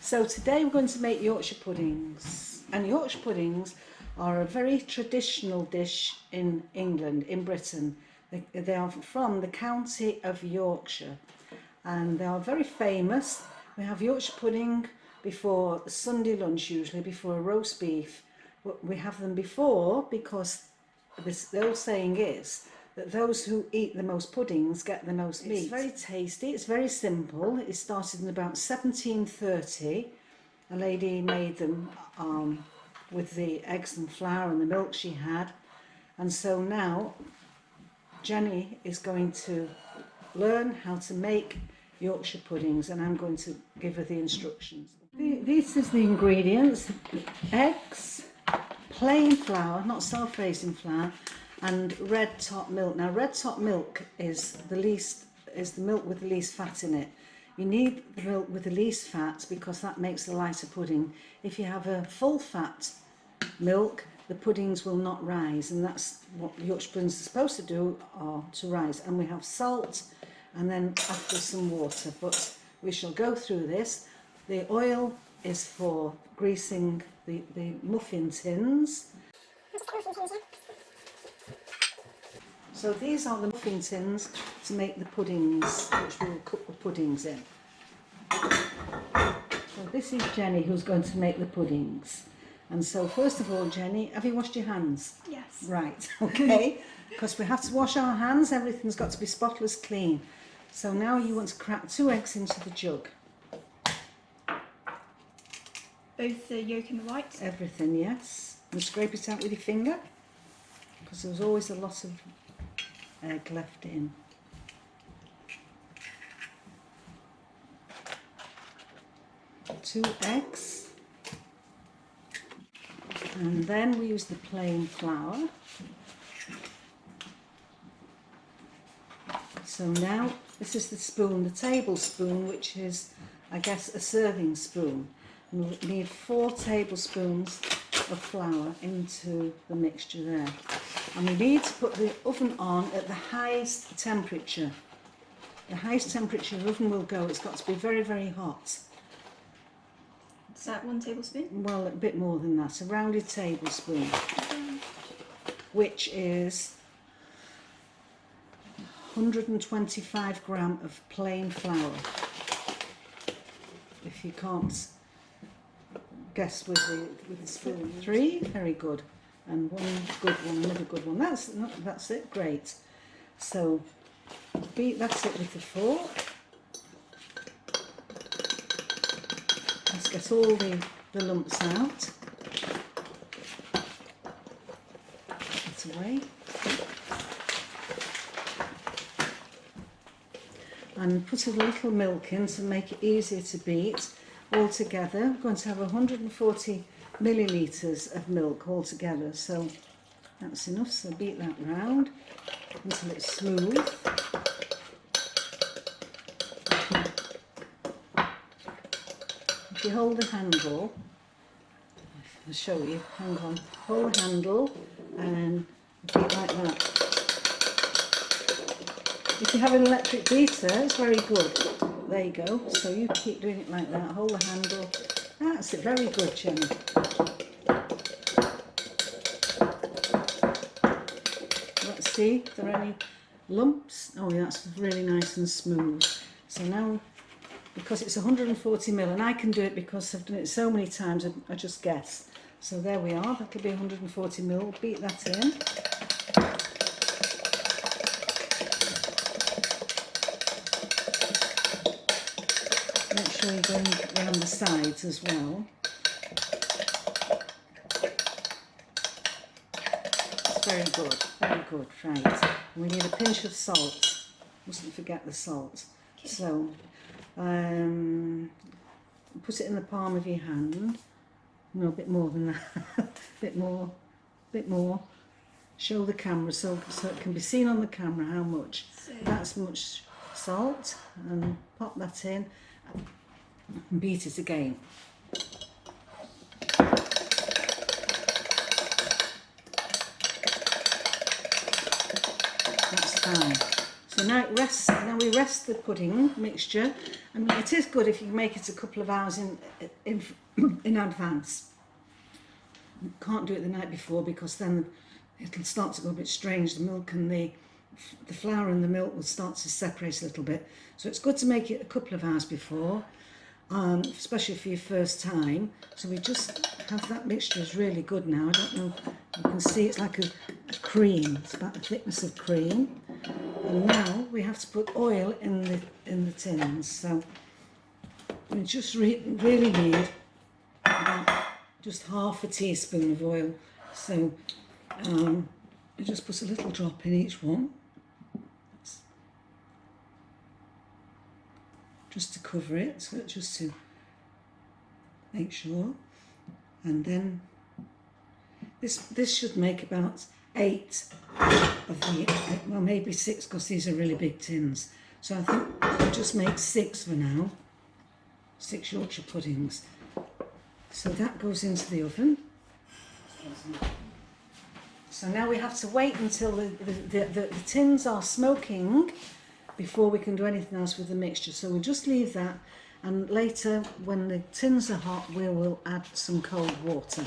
So today we're going to make Yorkshire puddings, and Yorkshire puddings are a very traditional dish in England, in Britain. They are from the county of Yorkshire and they are very famous. We have Yorkshire pudding before Sunday lunch, usually before a roast beef. We have them before because the old saying is that those who eat the most puddings get the most meat. It's very tasty, it's very simple. It started in about 1730. A lady made them with the eggs and flour and the milk she had. And so now Jenny is going to learn how to make Yorkshire puddings and I'm going to give her the instructions. This is the ingredients: eggs, plain flour, not self-raising flour, and red top milk. Now red top milk is the milk with the least fat in it. You need the milk with the least fat because that makes the lighter pudding. If you have a full fat milk, the puddings will not rise, and that's what Yorkshire puddings are supposed to do, are to rise. And we have salt and then after some water, but we shall go through this. The oil is for greasing the muffin tins. So these are the muffin tins to make the puddings, which we will cook the puddings in. So this is Jenny who's going to make the puddings. And so first of all, Jenny, have you washed your hands? Yes. Right, okay, because we have to wash our hands, everything's got to be spotless clean. So now you want to crack 2 eggs into the jug. Both the yolk and the white? Everything, yes. And scrape it out with your finger, because there's always a lot of egg left in. Two eggs. And then we use the plain flour. So now this is the spoon, the tablespoon, which is, I guess, a serving spoon. And we need 4 tablespoons of flour into the mixture there. And we need to put the oven on at the highest temperature. The highest temperature the oven will go, it's got to be very, very hot. Is that 1 tablespoon? Well, a bit more than that, a rounded tablespoon, which is 125 gram of plain flour. If you can't guess with the spoon. 3, very good, and 1 good one, another good one. That's it, great. So that's it with the fork. Let's get all the lumps out. That's away. And put a little milk in to make it easier to beat. All together, we're going to have 140 millilitres of milk all together, so that's enough. So beat that round until it's smooth. If you hold the handle, I'll show you, hang on, hold the handle and beat like that. If you have an electric beater, it's very good. There you go, so you keep doing it like that, hold the handle, that's it, very good, Jenny. Let's see if there are any lumps. Oh yeah, that's really nice and smooth. So now, because it's 140 ml, and I can do it because I've done it so many times, I just guess. So there we are, that'll be 140 ml, beat that in. Make sure you're going around the sides as well. It's very good, right. And we need a pinch of salt. Mustn't forget the salt. Okay. So, put it in the palm of your hand. No, a bit more than that. bit more. Show the camera so it can be seen on the camera how much. That's much salt, and pop that in. And beat it again. That's fine. So now it rests. Now we rest the pudding mixture, and it is good if you make it a couple of hours in advance. You can't do it the night before because then it'll start to go a bit strange. The milk and the flour and the milk will start to separate a little bit. So it's good to make it a couple of hours before, especially for your first time. So we just have that mixture is really good now. I don't know, you can see it's like a cream. It's about the thickness of cream. And now we have to put oil in the tins. So we just really need about just half a teaspoon of oil. So I just put a little drop in each one, just to cover it, so just to make sure. And then this should make about 8 of the, well, maybe 6, because these are really big tins. So I think I'll just make 6 for now. 6 Yorkshire puddings. So that goes into the oven. So now we have to wait until the tins are smoking before we can do anything else with the mixture. So we'll just leave that, and later when the tins are hot we will add some cold water.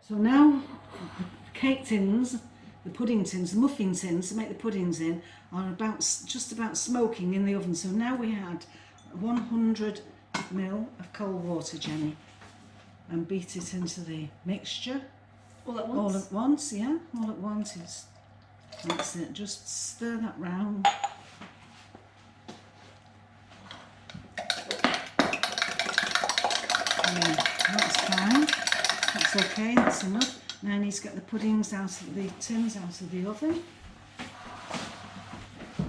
So now the cake tins, the pudding tins, the muffin tins to make the puddings in are just about smoking in the oven. So now we add 100 ml of cold water, Jenny, and beat it into the mixture. All at once? All at once, yeah. All at once is, that's it. Just stir that round. Yeah, that's fine. That's okay, that's enough. Now I need to get the puddings out of the tins out of the oven. Put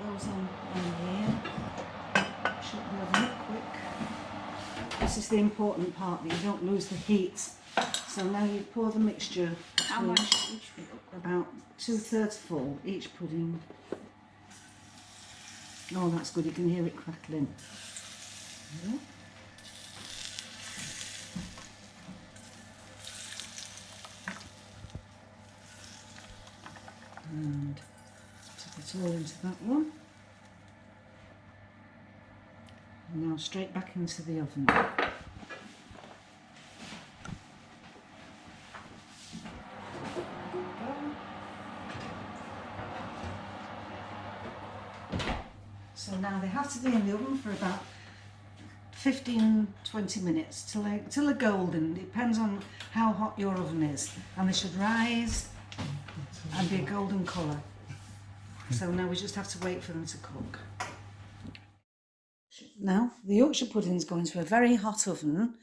those on here. Shut the oven up quick. This is the important part, that you don't lose the heat. So now you pour the mixture. How much each? About 2/3 full, each pudding. Oh, that's good, you can hear it crackling. Yeah. And put it all into that one. And now straight back into the oven. So now they have to be in the oven for about 15-20 minutes till they're golden. It depends on how hot your oven is, and they should rise and be a golden colour. So now we just have to wait for them to cook. Now the Yorkshire puddings go into a very hot oven.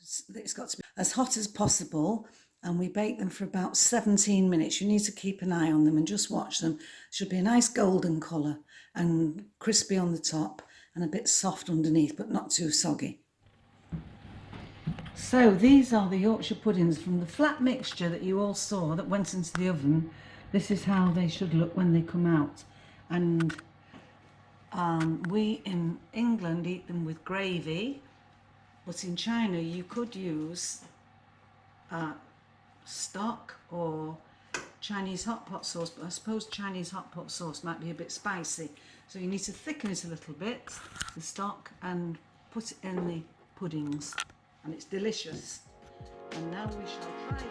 It's got to be as hot as possible, and we bake them for about 17 minutes. You need to keep an eye on them and just watch them. Should be a nice golden colour and crispy on the top and a bit soft underneath, but not too soggy. So these are the Yorkshire puddings from the flat mixture that you all saw that went into the oven. This is how they should look when they come out. And we in England eat them with gravy, but in China you could use stock or Chinese hot pot sauce, but I suppose Chinese hot pot sauce might be a bit spicy. So you need to thicken it a little bit, the stock, and put it in the puddings, and it's delicious. And now we shall try them.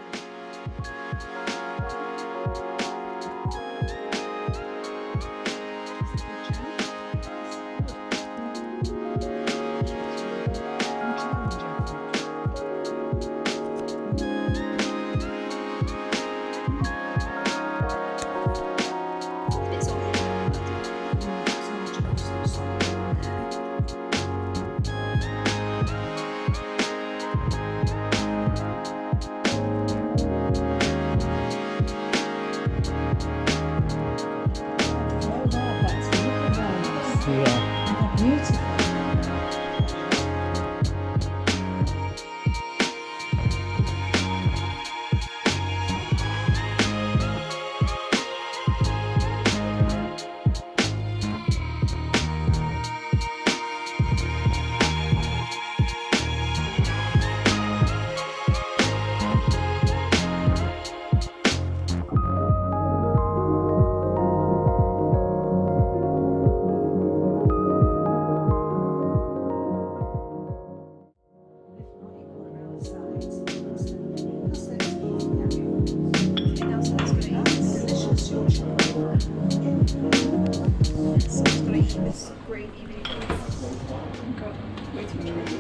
So I'm just gonna eat this gravy because I've got way too much gravy.